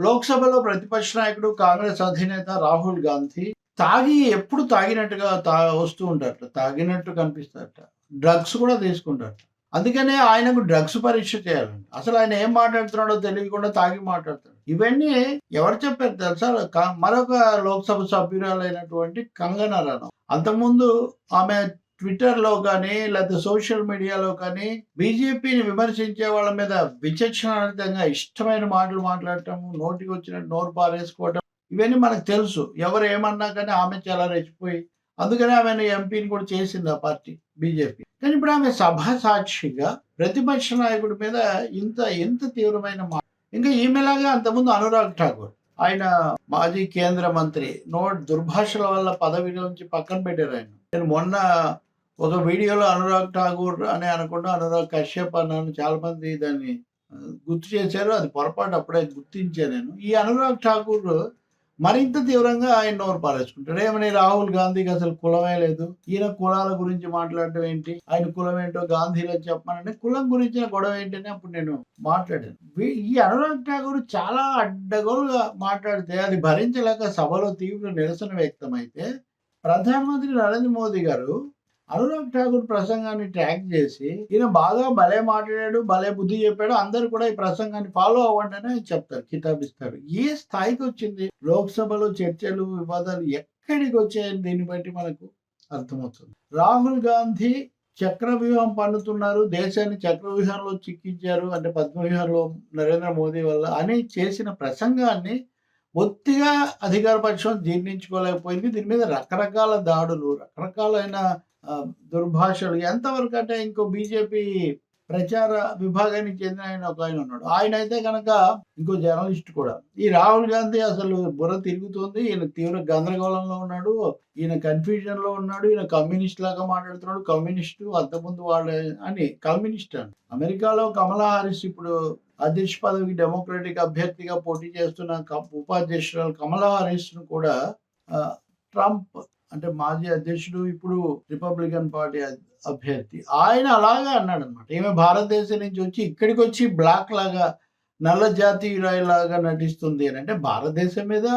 లోక్సభలో ప్రతిపక్ష నాయకుడు కాంగ్రెస్ అధినేత రాహుల్ గాంధీ ఎప్పుడు తాగినట్టుగా వస్తూ ఉంటారట, తాగినట్టు కనిపిస్తారట, డ్రగ్స్ కూడా తీసుకుంటారట. అందుకనే ఆయనకు డ్రగ్స్ పరీక్ష చేయాలండి. అసలు ఆయన ఏం మాట్లాడుతున్నాడో తెలియకుండా తాగి మాట్లాడతాడు. ఇవన్నీ ఎవరు చెప్పారు తెలుసా? మరొక లోక్సభ సభ్యురాలైనటువంటి కంగనా రనౌత్. అంతకుముందు ఆమె ట్విట్టర్లో కానీ లేకపోతే సోషల్ మీడియాలో కానీ బీజేపీని విమర్శించే వాళ్ళ మీద విచక్షణారహితంగా ఇష్టమైన మాటలు మాట్లాడటం, నోటికి వచ్చినట్టు నోరు పారేసుకోవటం, ఇవన్నీ మనకు తెలుసు. ఎవరు ఏమన్నా కానీ ఆమె చాలా రెచ్చిపోయి అందుకనే ఆమెను ఎంపీని కూడా చేసింది ఆ పార్టీ బీజేపీ. కానీ ఇప్పుడు ఆమె సభా సాక్షిగా ప్రతిపక్ష నాయకుడి మీద ఎంత తీవ్రమైన మాట. ఇంకా ఈమెలాగా అంతకుముందు అనురాగ్ ఠాకూర్, ఆయన మాజీ కేంద్ర మంత్రి, దుర్భాషల వల్ల పదవి నుంచి పక్కన పెట్టారు ఆయన. నేను మొన్న ఒక వీడియోలో అనురాగ్ ఠాకూర్ అని అనకుండా అనురాగ్ కశ్యప్ అన్నాను. చాలా మంది దాన్ని గుర్తు చేశారు. అది పొరపాటు, అప్పుడే గుర్తించాను నేను. ఈ అనురాగ్ ఠాకూర్ మరింత తీవ్రంగా ఆయన నోరు పారేసుకుంటాడు. ఏమని, రాహుల్ గాంధీకి అసలు కులమే లేదు, ఈయన కులాల గురించి మాట్లాడటం ఏంటి, ఆయన కులం ఏంటో గాంధీలో చెప్పానంటే కులం గురించిన గొడవ ఏంటని అప్పుడు నేను మాట్లాడాను. ఈ అనురాగ్ ఠాకూర్ చాలా అడ్డగోలుగా మాట్లాడితే అది భరించలేక సభలో తీవ్ర నిరసన వ్యక్తమైతే ప్రధానమంత్రి నరేంద్ర మోదీ గారు అనురాగ్ ఠాకూర్ ప్రసంగాన్ని ట్యాగ్ చేసి ఈయన బాగా భలే మాట్లాడాడు, భలే బుద్ధి చెప్పాడు, అందరూ కూడా ఈ ప్రసంగాన్ని ఫాలో అవ్వండి అని చెప్తారు, కితాబిస్తారు. ఏ స్థాయికి వచ్చింది లోక్సభలో చర్చలు, వివాదాలు ఎక్కడికి వచ్చాయని దీన్ని బట్టి మనకు అర్థమవుతుంది. రాహుల్ గాంధీ చక్రవ్యూహం పన్నుతున్నారు, దేశాన్ని చక్రవ్యూహంలో చిక్కించారు, అంటే పద్మవ్యూహంలో నరేంద్ర మోదీ వల్ల అని చేసిన ప్రసంగాన్ని బొత్తిగా అధికార పక్షం జీర్ణించుకోలేకపోయింది. దీని మీద రకరకాల దాడులు, రకరకాలైన దుర్భాషలు. ఎంతవరకు అంటే ఇంకో బీజేపీ ప్రచార విభాగానికి చెందిన ఆయన ఉన్నాడు. ఆయన అయితే కనుక ఇంకో జర్నలిస్ట్ కూడా, ఈ రాహుల్ గాంధీ అసలు బుర్ర తిరుగుతుంది, ఈయన తీవ్ర గందరగోళంలో ఉన్నాడు, ఈయన కన్ఫ్యూజన్ లో ఉన్నాడు, ఈయన కమ్యూనిస్ట్ లాగా మాట్లాడుతున్నాడు, కమ్యూనిస్టు అంతకుముందు వాళ్ళు అని కమ్యూనిస్ట్ అని. అమెరికాలో కమలా హారిస్ ఇప్పుడు అధ్యక్ష పదవికి డెమోక్రటిక్ అభ్యర్థిగా పోటీ చేస్తున్న ఉపాధ్యక్షురాలు కమలా హారిస్ ను కూడా ట్రంప్ అంటే మాజీ అధ్యక్షుడు, ఇప్పుడు రిపబ్లికన్ పార్టీ అభ్యర్థి, ఆయన అలాగా అన్నాడు అనమాట. ఈమె భారతదేశం నుంచి వచ్చి ఇక్కడికి వచ్చి బ్లాక్ లాగా నల్ల జాతీయులాగా నటిస్తుంది అని. అంటే భారతదేశం మీద,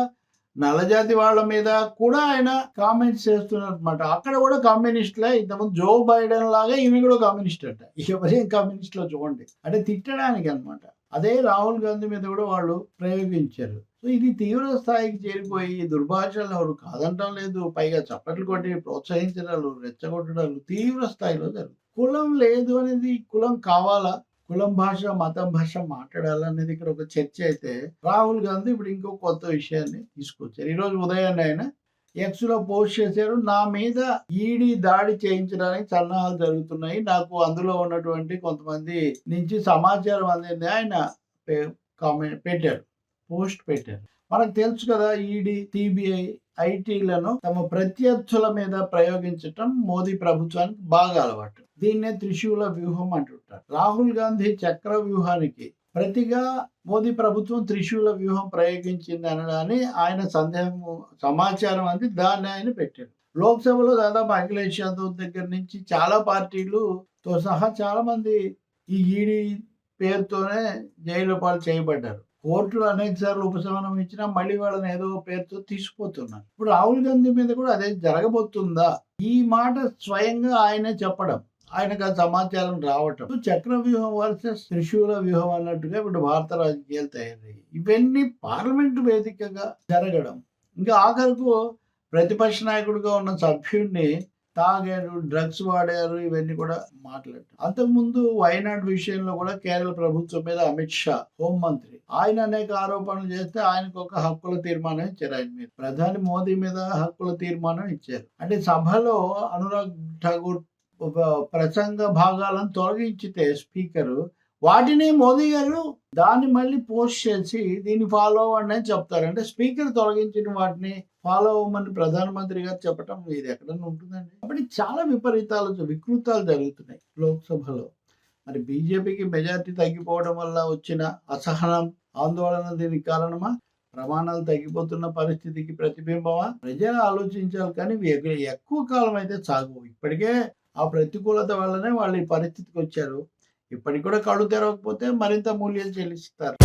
నల్ల జాతి వాళ్ళ మీద కూడా ఆయన కామెంట్స్ చేస్తున్నారు అనమాట. అక్కడ కూడా కమ్యూనిస్టులే. ఇంతకుముందు జో బైడెన్ లాగా ఈమె కూడా కమ్యూనిస్ట్ అంట. ఎవరేం కమ్యూనిస్ట్ లో చూడండి, అంటే తిట్టడానికి అనమాట. అదే రాహుల్ గాంధీ మీద కూడా వాళ్ళు ప్రయోగించారు. సో ఇది తీవ్ర స్థాయికి చేరిపోయి దుర్భాషలు ఎవరు కాదంటం లేదు, పైగా చప్పట్లు కొట్టి ప్రోత్సహించడాలు, రెచ్చగొట్టడాలు తీవ్ర స్థాయిలో జరుగుతుంది. కులం లేదు అనేది, కులం కావాలా, కులం భాష, మతం భాష మాట్లాడాలనేది ఇక్కడ ఒక చర్చ అయితే, రాహుల్ గాంధీ ఇప్పుడు ఇంకో కొత్త విషయాన్ని తీసుకొచ్చారు. ఈరోజు ఉదయాన్నే ఆయన ఎక్స్ లో పోస్ట్ చేశారు, నా మీద ఈడీ దాడి చేయించడానికి సన్నాహాలు జరుగుతున్నాయి, నాకు అందులో ఉన్నటువంటి కొంతమంది నుంచి సమాచారం అందింది ఆయన కామెంట్ పెట్టారు, పోస్ట్ పెట్టారు. మనకు తెలుసు కదా, ఈడీ, సిబిఐ, ఐటీలను తమ ప్రత్యర్థుల మీద ప్రయోగించటం మోదీ ప్రభుత్వానికి బాగా అలవాటు. దీన్నే త్రిశూల వ్యూహం అంటుంటారు. రాహుల్ గాంధీ చక్ర వ్యూహానికి ప్రతిగా మోదీ ప్రభుత్వం త్రిశూల వ్యూహం ప్రయోగించింది అనడాన్ని ఆయన సమాచారం అంది, దాన్ని ఆయన పెట్టారు. లోక్సభలో దాదాపు అఖిలేష్ యాదవ్ దగ్గర నుంచి చాలా పార్టీలుతో సహా చాలా మంది ఈ ఈడీ పేరుతోనే జైలు పాలు చేయబడ్డారు. కోర్టులు అనేక సార్లు ఉపశమనం ఇచ్చినా మళ్ళీ వాళ్ళని ఏదో పేరుతో తీసుకుపోతున్నారు. ఇప్పుడు రాహుల్ గాంధీ మీద కూడా అదే జరగబోతుందా? ఈ మాట స్వయంగా ఆయనే చెప్పడం, ఆయనకు ఆ సమాచారం రావటం, చక్ర వ్యూహం వర్సెస్ త్రిశూల వ్యూహం అన్నట్టుగా ఇప్పుడు భారత రాజకీయాలు తయారయ్యాయి. ఇవన్నీ పార్లమెంటు వేదికగా జరగడం, ఇంకా ఆఖరుకు ప్రతిపక్ష నాయకుడిగా ఉన్న సభ్యుడిని తాగారు, డ్రగ్స్ వాడారు, ఇవన్నీ కూడా మాట్లాడారు. అంతకుముందు వైనాడ్ విషయంలో కూడా కేరళ ప్రభుత్వం మీద అమిత్ షా హోంమంత్రి, ఆయన అనేక ఆరోపణలు చేస్తే ఆయనకు ఒక హక్కుల తీర్మానం ఇచ్చారు. ఆయన మీద ప్రధాని మోదీ మీద హక్కుల తీర్మానం ఇచ్చారు. అంటే సభలో అనురాగ్ ఠాకూర్ ప్రసంగ భాగాలను తొలగించితే స్పీకరు, వాటిని మోదీ గారు దాన్ని మళ్ళీ పోస్ట్ చేసి దీన్ని ఫాలో అవ్వండి అని చెప్తారు. అంటే స్పీకర్ తొలగించిన వాటిని ఫాలో అవ్వమని ప్రధానమంత్రి గారు చెప్పడం ఇది ఎక్కడన్నా ఉంటుందండి? కాబట్టి చాలా వికృతాలు జరుగుతున్నాయి లోక్సభలో. మరి బీజేపీకి మెజార్టీ తగ్గిపోవడం వల్ల వచ్చిన అసహనం, ఆందోళన దీనికి కారణమా? ప్రమాణాలు తగ్గిపోతున్న పరిస్థితికి ప్రతిబింబమా? ప్రజలు ఆలోచించాలి, కానీ ఎక్కువ కాలం అయితే సాగు. ఇప్పటికే ఆ ప్రతికూలత వల్లనే వాళ్ళు ఈ పరిస్థితికి వచ్చారు. ఇప్పటికి కూడా కళ్ళు తెరవకపోతే మరింత మూల్యం చెల్లిస్తారు.